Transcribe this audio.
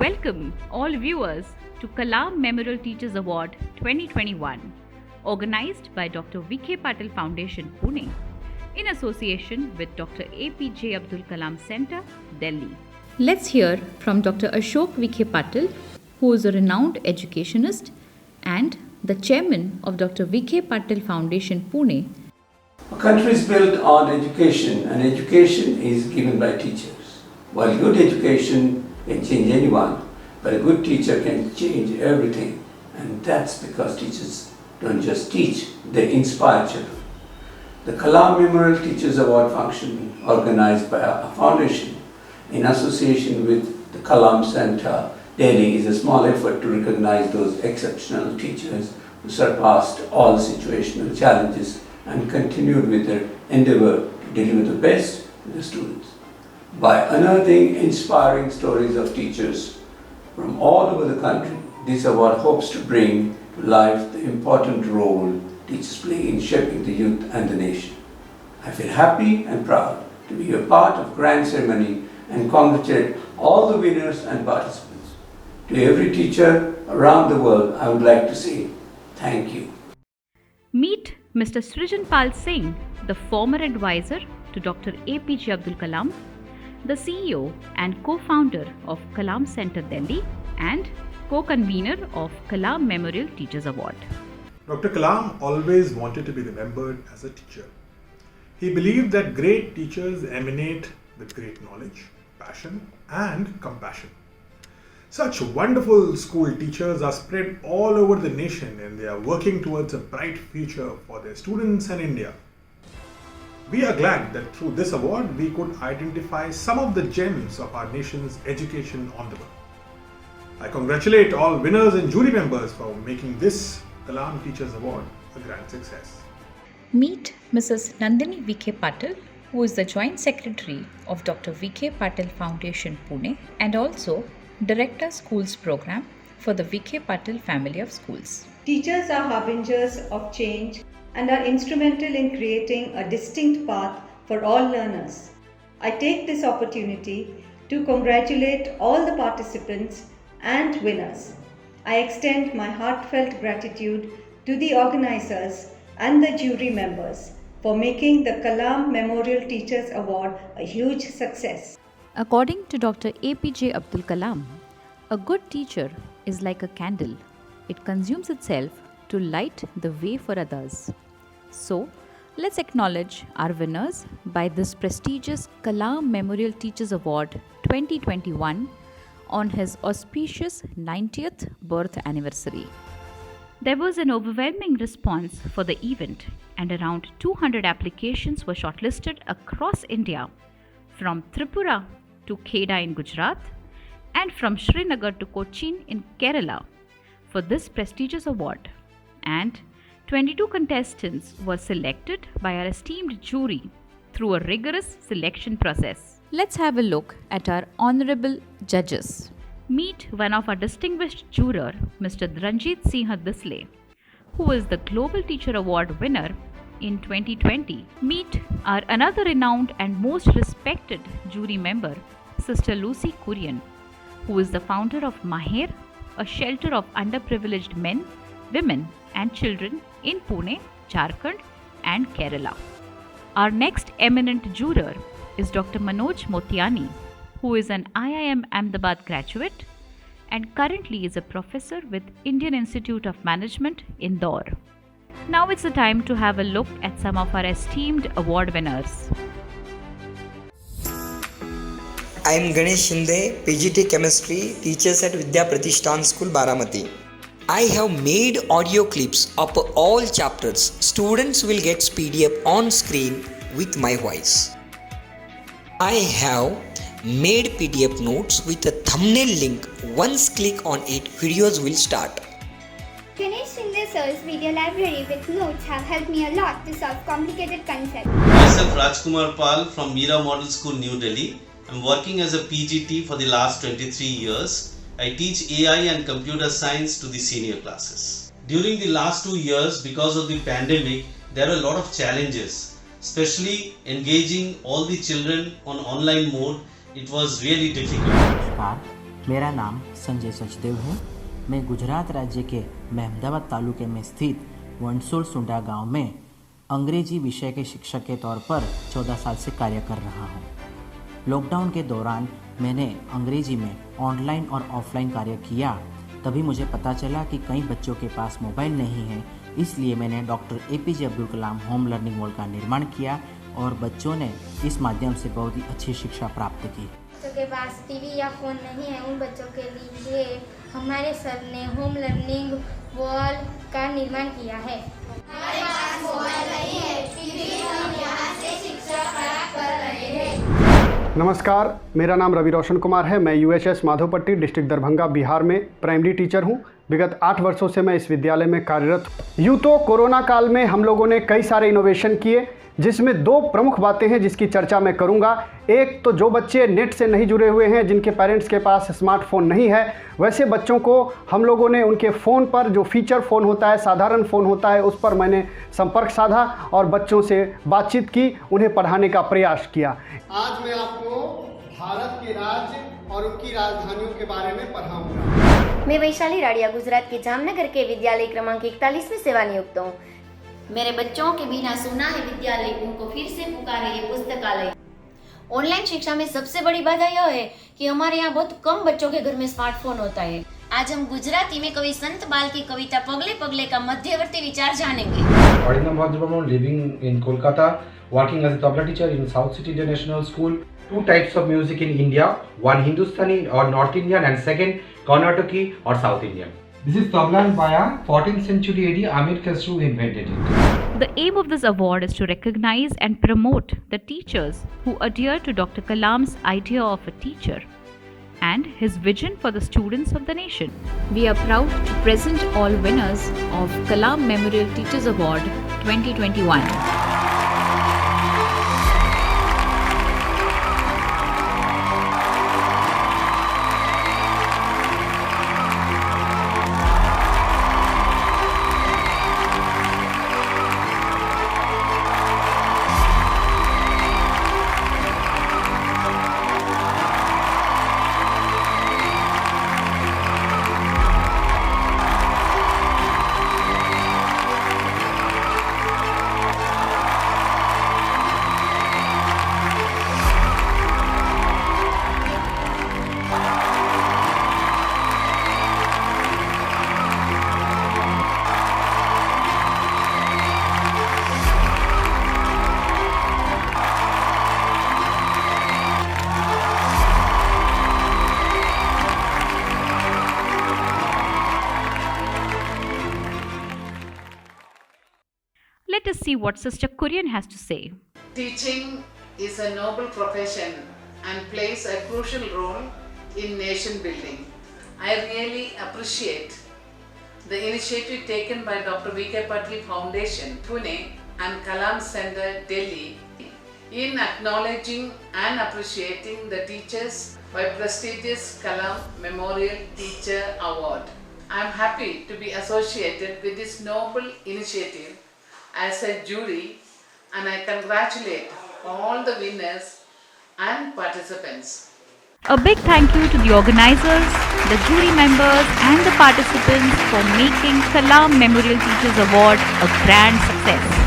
welcome all viewers to Kalam Memorial Teachers Award 2021, organized by Dr. V.K. Patil Foundation, Pune, in association with Dr. APJ Abdul Kalam Center, Delhi. Let's hear from Dr. Ashok V.K. Patil, who is a renowned educationist and the chairman of Dr. V.K. Patil Foundation, Pune. A country is built on education, and education is given by teachers. While good education can change anyone, but a good teacher can change everything. And that's because teachers don't just teach, they inspire children. The Kalam Memorial Teachers Award function, organized by our foundation in association with the Kalam Center, Delhi, is a small effort to recognize those exceptional teachers who surpassed all situational challenges and continued with their endeavor to deliver the best to the students. By unearthing inspiring stories of teachers from all over the country, this award hopes to bring to life the important role teachers play in shaping the youth and the nation. I feel happy and proud to be a part of grand ceremony and congratulate all the winners and participants. To every teacher around the world, I would like to say thank you. Meet Mr. Srijan Pal Singh, the former advisor to Dr. APJ Abdul Kalam, the CEO and co-founder of Kalam Center Delhi and co-convener of Kalam Memorial Teachers Award. Dr. Kalam always wanted to be remembered as a teacher. He believed that great teachers emanate with great knowledge, passion and compassion. Such wonderful school teachers are spread all over the nation and they are working towards a bright future for their students and India. We are glad that through this award we could identify some of the gems of our nation's education endeavor. I congratulate all winners and jury members for making this Kalam Teachers Award a grand success. Meet Mrs. Nandini V.K. Patil, who is the Joint Secretary of Dr. V.K. Patil Foundation, Pune, and also Director Schools Program for the V.K. Patil family of schools. Teachers are harbingers of change and are instrumental in creating a distinct path for all learners. I take this opportunity to congratulate all the participants and winners. I extend my heartfelt gratitude to the organizers and the jury members for making the Kalam Memorial Teachers Award a huge success. According to Dr. APJ Abdul Kalam, a good teacher is like a candle. It consumes itself to light the way for others. So, let's acknowledge our winners by this prestigious Kalam Memorial Teachers Award 2021 on his auspicious 90th birth anniversary. There was an overwhelming response for the event, and around 200 applications were shortlisted across India, from Tripura to Kheda in Gujarat and from Srinagar to Cochin in Kerala for this prestigious award. And 22 contestants were selected by our esteemed jury through a rigorous selection process. Let's have a look at our honorable judges. Meet one of our distinguished juror, Mr. Ranjit Singh Disle, who is the Global Teacher Award winner in 2020. Meet our another renowned and most respected jury member, Sister Lucy Kurian, who is the founder of Maher, a shelter of underprivileged men, women and children in Pune, Jharkhand and Kerala. Our next eminent juror is Dr. Manoj Motiani, who is an IIM Ahmedabad graduate and currently is a professor with Indian Institute of Management, Indore. Now it's the time to have a look at some of our esteemed award winners. I am Ganesh Shinde, PGT Chemistry, teachers at Vidya Pratishthan School, Baramati. I have made audio clips of all chapters. Students will get PDF on screen with my voice. I have made PDF notes with a thumbnail link. Once click on it, videos will start. Ganesh Shinde sir's video library with notes have helped me a lot to solve complicated concepts. Myself Rajkumar Pal from Mira Model School, New Delhi. I am working as a PGT for the last 23 years. I teach AI and computer science to the senior classes. During the last 2 years, because of the pandemic, there are a lot of challenges, especially engaging all the children on online mode. It was really difficult. Namaskar. मेरा नाम संजय सचदेव है। मैं गुजरात राज्य के महमदाबाद तालुके में स्थित वंसोल सुंडा गांव में अंग्रेजी विषय के शिक्षक के तौर पर 14 साल से कार्य कर रहा हूं। लॉकडाउन के दौरान मैंने अंग्रेजी में ऑनलाइन और ऑफलाइन कार्य किया। तभी मुझे पता चला कि कई बच्चों के पास मोबाइल नहीं है, इसलिए मैंने doctor APJ Abdul Kalam home learning world का निर्माण किया और बच्चों ने इस माध्यम से बहुत ही अच्छी शिक्षा प्राप्त की। बच्चों के पास टीवी या फ़ोन नहीं है, उन बच्चों के लिए हमारे सर ने होम लर्निंग वर्ल्ड का निर्माण किया है। हमारे पास मोबाइल नहीं है, फिर भी हम यहाँ से शिक्षा प्राप्त कर रहे हैं। नमस्कार, मेरा नाम रवि रोशन कुमार है। मैं UHS माधोपट्टी डिस्ट्रिक्ट दरभंगा बिहार में प्राइमरी टीचर हूँ। विगत 8 वर्षों से मैं इस विद्यालय में कार्यरत हूँ। यूँ तो कोरोना काल में हम लोगों ने कई सारे इनोवेशन किए, जिसमें 2 प्रमुख बातें हैं जिसकी चर्चा मैं करूंगा। एक तो जो बच्चे नेट से नहीं जुड़े हुए हैं, जिनके पेरेंट्स के पास स्मार्टफोन नहीं है, वैसे बच्चों को हम लोगों ने उनके फ़ोन पर जो फीचर फ़ोन होता है, साधारण फ़ोन होता है, उस पर मैंने संपर्क साधा और बच्चों से बातचीत की, उन्हें पढ़ाने का प्रयास किया। आज मैं आपको भारत के राज्य और उनकी राजधानियों के बारे में पढ़ाऊँगा। मैं वैशाली राडिया गुजरात के जामनगर के विद्यालय क्रमांक 41 में सेवानियुक्त हूँ। मेरे बच्चों के बिना सुना है विद्यालय, उनको फिर से पुकारे ये पुस्तकालय। ऑनलाइन शिक्षा में सबसे बड़ी बाधा यह है कि हमारे यहाँ बहुत कम बच्चों के घर में स्मार्टफोन होता है। आज हम गुजराती में कवि संत बाल की कविता पगले पगले का मध्यवर्ती विचार जानेंगे। Living in Kolkata, working as a tabla teacher in South City International School. 2 types of music in India, one Hindustani or North Indian and second Karnataki or South Indian. This is tabla and baya. 14th century AD, Amir Khusro invented it. The aim of this award is to recognize and promote the teachers who adhere to Dr. Kalam's idea of a teacher and his vision for the students of the nation. We are proud to present all winners of Kalam Memorial Teachers Award 2021. Let us see what Sister Kurian has to say. Teaching is a noble profession and plays a crucial role in nation building. I really appreciate the initiative taken by Dr. V.K. Patil Foundation, Pune and Kalam Center, Delhi in acknowledging and appreciating the teachers by prestigious Kalam Memorial Teacher Award. I am happy to be associated with this noble initiative as a jury, and I congratulate all the winners and participants. A big thank you to the organizers, the jury members and the participants for making Kalam Memorial Teachers Award a grand success.